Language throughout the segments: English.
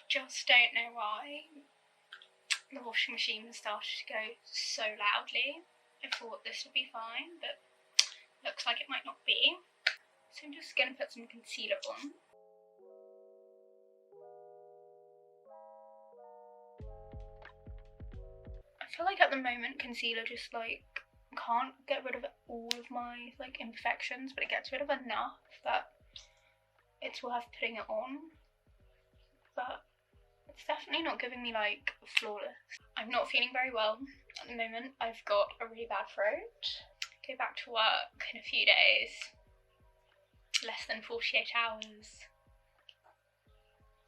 just don't know why the washing machine started to go so loudly. I thought this would be fine, but looks like it might not be. So I'm just going to put some concealer on. I feel like at the moment concealer just like can't get rid of all of my like imperfections, but it gets rid of enough that it's worth putting it on. But it's definitely not giving me like flawless. I'm not feeling very well at the moment. I've got a really bad throat. Go back to work in a few days. Less than 48 hours.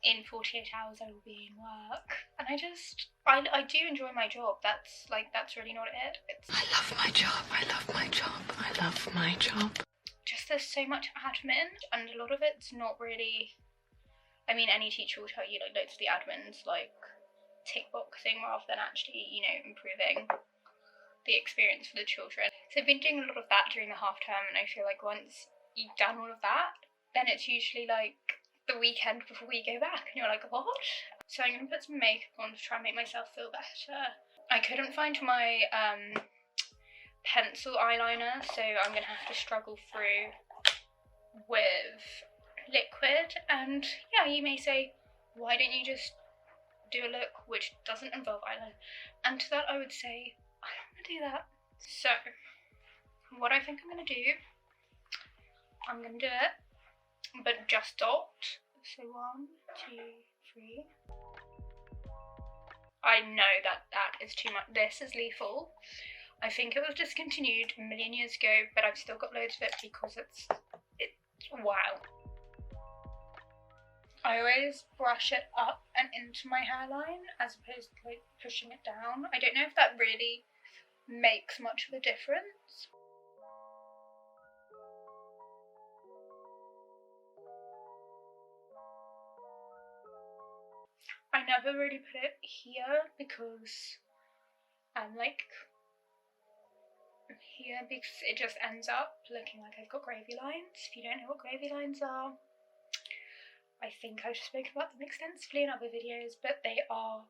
In 48 hours I will be in work. And I do enjoy my job. That's really not it. I love my job, I love my job, I love my job. Just there's so much admin, and a lot of it's not really, I mean, any teacher will tell you like loads of the admin's like tick boxing rather than actually, you know, improving the experience for the children. So I've been doing a lot of that during the half term, and I feel like once you've done all of that, then it's usually like the weekend before we go back and you're like, what? So I'm going to put some makeup on to try and make myself feel better. I couldn't find my pencil eyeliner, so I'm going to have to struggle through with liquid. And yeah, you may say, why don't you just do a look which doesn't involve eyeliner? And to that I would say, I don't want to do that. So what I think I'm going to do, I'm going to do it, but just dot. So 1, 2, 3. I know that is too much. This is lethal. I think it was discontinued a million years ago, but I've still got loads of it because it's wow. I always brush it up and into my hairline as opposed to like pushing it down. I don't know if that really makes much of a difference. I never really put it here because here because it just ends up looking like I've got gravy lines. If you don't know what gravy lines are, I think I've spoken about them extensively in other videos, but they are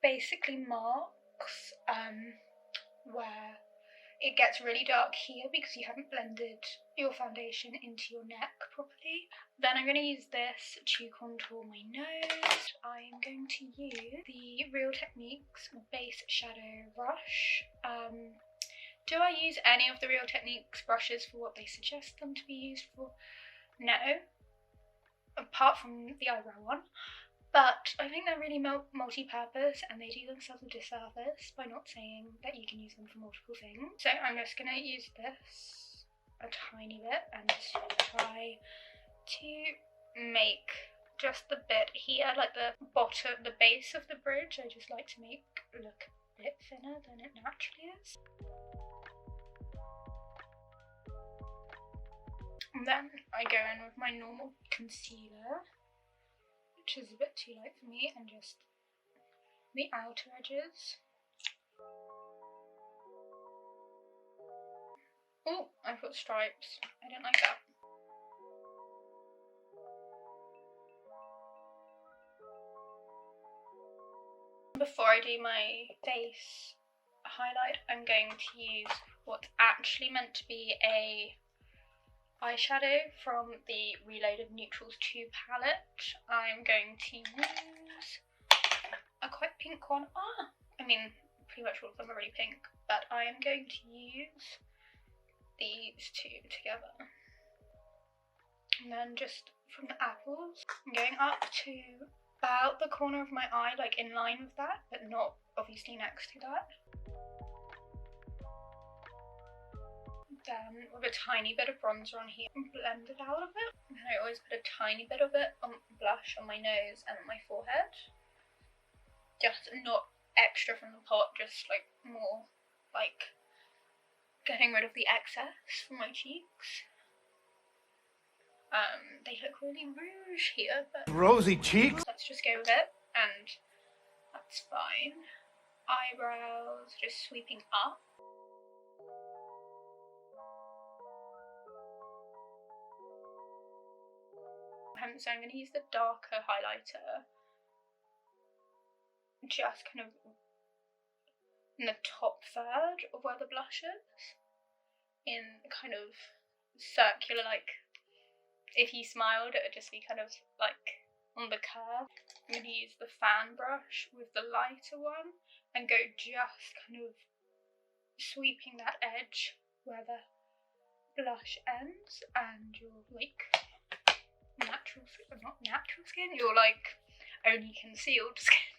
basically marks where it gets really dark here because you haven't blended your foundation into your neck properly. Then I'm going to use this to contour my nose. I'm going to use the Real Techniques Base Shadow Brush. Do I use any of the Real Techniques brushes for what they suggest them to be used for? No, apart from the eyebrow one. But I think they're really multi-purpose, and they do themselves a disservice by not saying that you can use them for multiple things. So I'm just going to use this a tiny bit and try to make just the bit here, like the bottom, the base of the bridge, I just like to make look a bit thinner than it naturally is. And then I go in with my normal concealer, which is a bit too light for me, and just the outer edges. Oh, I've got stripes. I don't like that. Before I do my face highlight, I'm going to use what's actually meant to be a eyeshadow from the Reloaded Neutrals 2 palette. I'm going to use a quite pink one. I mean, pretty much all of them are really pink, but I am going to use these two together. And then just from the apples, I'm going up to about the corner of my eye, like in line with that, but not obviously next to that. Then with a tiny bit of bronzer on here and blend it out a bit. And I always put a tiny bit of it on blush on my nose and on my forehead. Just not extra from the pot, just like more like getting rid of the excess from my cheeks. They look really rouge here, but rosy cheeks. Let's just go with it, and that's fine. Eyebrows just sweeping up. So I'm going to use the darker highlighter just kind of in the top third of where the blush is, in kind of circular, like if you smiled it would just be kind of like on the curve. I'm going to use the fan brush with the lighter one and go just kind of sweeping that edge where the blush ends, and your like not natural skin, your like only concealed skin.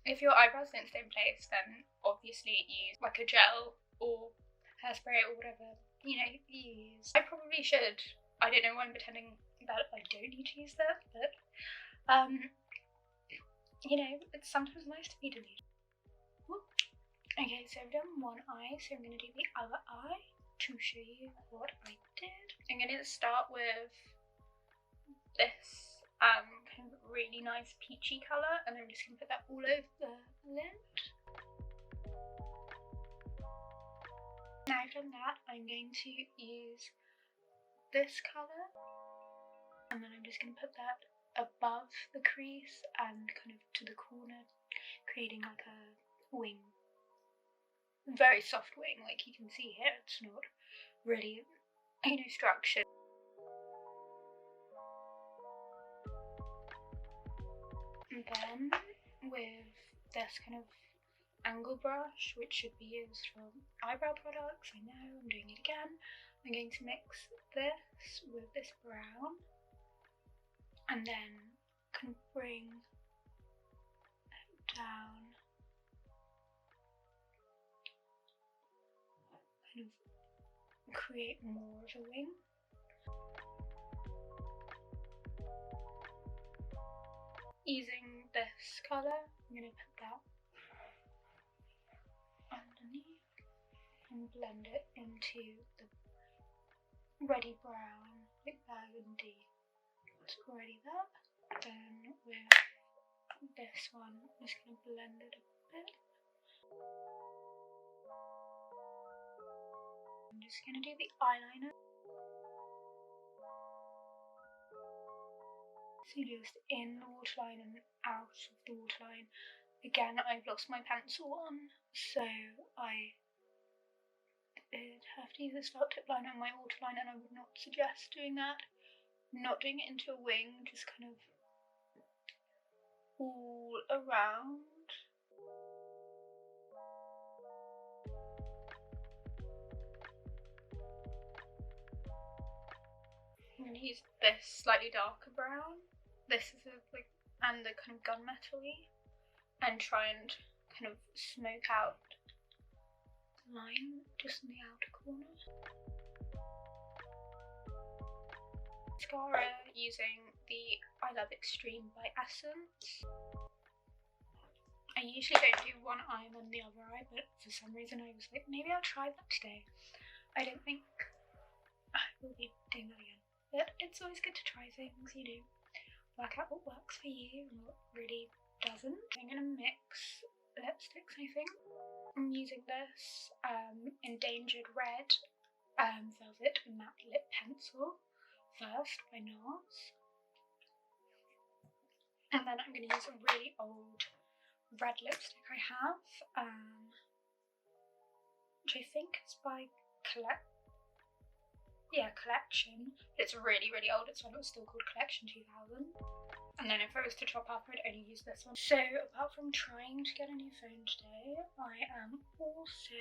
If your eyebrows don't stay in place, then obviously use like a gel or hairspray or whatever, you know, you use. I probably should. I don't know why I'm pretending that I don't need to use that, but you know, it's sometimes nice to be deluded. Okay, so I've done one eye, so I'm going to do the other eye to show you what I did. I'm going to start with this kind of really nice peachy colour, and I'm just going to put that all over the lid. Now I've done that, I'm going to use this colour, and then I'm just going to put that above the crease and kind of to the corner, creating like a wing. Very soft wing, like you can see here, it's not really, you know, structured. And then with this kind of angle brush, which should be used for eyebrow products, I know, I'm doing it again. I'm going to mix this with this brown and then kind of bring it down, kind of create more of a wing. Using this colour, I'm going to put that underneath and blend it into the reddy brown, like burgundy. It's already there. Then with this one, I'm just going to blend it a bit. I'm just going to do the eyeliner. So just in the waterline and out of the waterline. Again, I've lost my pencil on, so I did have to use this felt tip liner on my waterline, and I would not suggest doing that. Not doing it into a wing, just kind of all around. I'm going to use this slightly darker brown. This is and the kind of gunmetal-y, and try and kind of smoke out the line just in the outer corner. Mascara using the I Love Extreme by Essence. I usually don't do one eye and then the other eye, but for some reason I was like, maybe I'll try that today. I don't think I will be doing that again, but it's always good to try things, you know, work out what works for you and what really doesn't. I'm going to mix lipsticks, I think. I'm using this Endangered Red Velvet Matte Lip Pencil first by NARS. And then I'm going to use a really old red lipstick I have, which I think is by Collection. It's really, really old. It's when it was still called Collection 2000. And then if I was to top up, I'd only use this one. So apart from trying to get a new phone today, I am also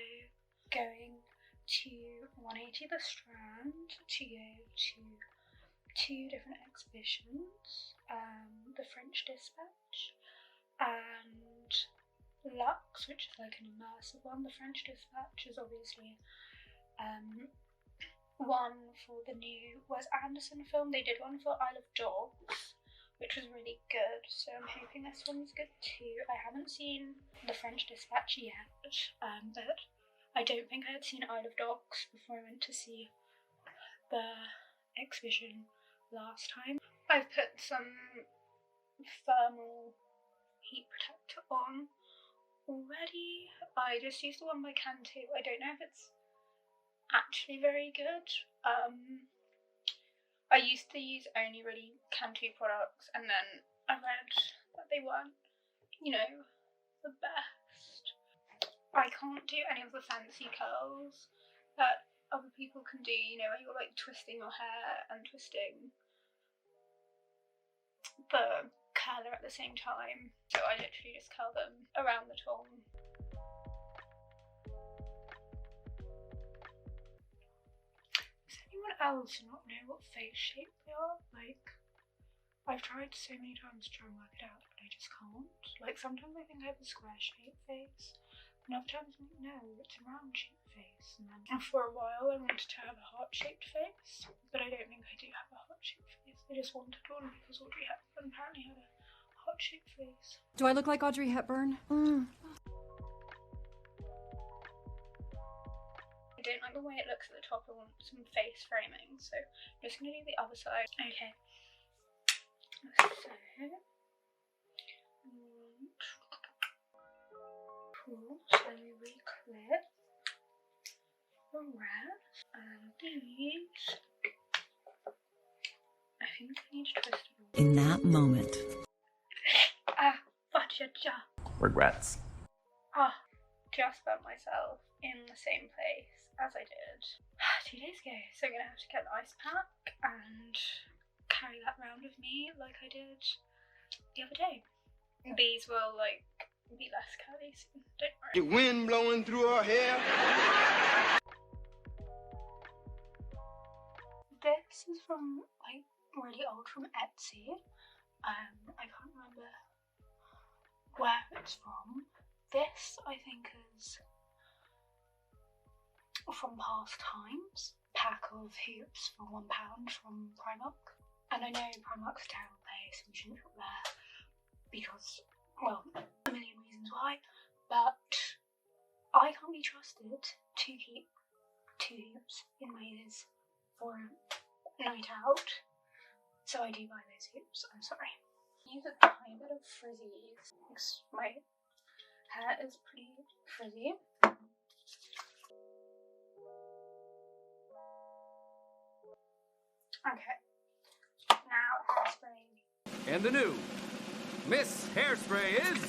going to 180 the Strand to go to 2 different exhibitions, the French Dispatch and Lux, which is like an immersive one. The French Dispatch is obviously one for the new Wes Anderson film. They did one for Isle of Dogs, which was really good, so I'm hoping this one's good too. I haven't seen the French Dispatch yet, but I don't think I had seen Isle of Dogs before I went to see the exhibition last time. I've put some thermal heat protector on already. I just used the one by Cantu. I don't know if it's actually very good. I used to use only really Cantu products, and then I read that they weren't, you know, the best. I can't do any of the fancy curls that other people can do, you know, where you're like twisting your hair and twisting the curler at the same time. So I literally just curl them around the tongue. Does anyone else not know what face shape they are? Like, I've tried so many times to try and work it out, but I just can't. Like, sometimes I think I have a square shaped face, and other times I'm like, no, it's a round shaped face. And then for a while I wanted to have a heart shaped face, but I don't think I do have a heart shaped face. I just wanted one because Audrey Hepburn apparently had a heart shaped face. Do I look like Audrey Hepburn? I don't like the way it looks at the top. I want some face framing, so I'm just going to do the other side. Okay. So, cool. So we clip the rest, and these, I think I need to twist them. In that moment. Regrets. Just burnt myself in the same place as I did 2 days ago. So I'm going to have to get an ice pack and carry that round with me like I did the other day. These will like be less curly soon, don't worry. The wind blowing through her hair. This is from like really old, from Etsy. I can't remember where it's from. This I think is from Past Times. Pack of hoops for £1 from Primark. And I know Primark's a terrible place and we shouldn't shop there because, well, a million reasons why, but I can't be trusted to keep 2 hoops in my ears for a night out, so I do buy those hoops. I'm sorry. Use a tiny bit of frizzies because my hair is pretty frizzy. Okay. Now hairspray. And the new Miss Hairspray is...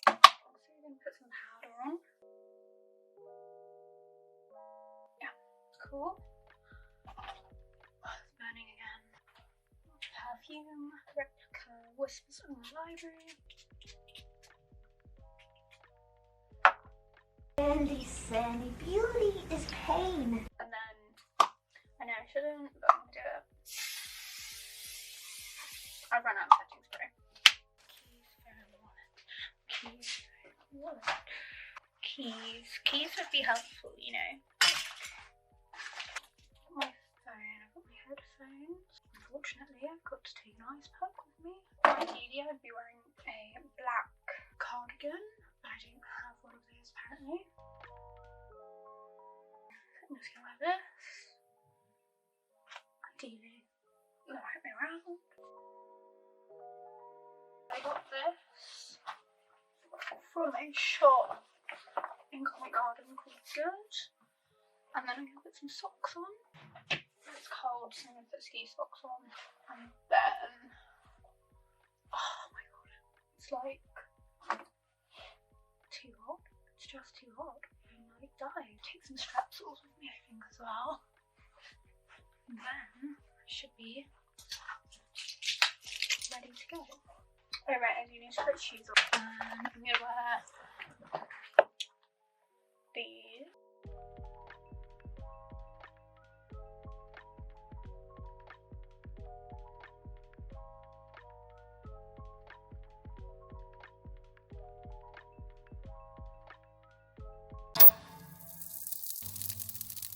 So we're going to put some powder on. Yeah, cool. It's burning again. Perfume, replica, Whispers from the Library. Sandy, beauty is pain. And then, I know I shouldn't, but I'm going to do it. I've run out of setting spray. Keys would be helpful, you know. My phone, I've got my headphones. Unfortunately, I've got to take an ice pack with me. Ideally, I'd be wearing a black cardigan, but I don't have one of those apparently. I'm just gonna wear this. Ideally, the right way around. I got this from a shop in Covent Garden called Good. And then I'm gonna put some socks on. It's cold, so I'm gonna put ski socks on. And then, oh my god, it's like too hot. It's just too hot. I'm like dying. Take some strepsils with me, I think, as well. And then I should be ready to go. Oh right, I do need to put shoes on. And I'm gonna wear these.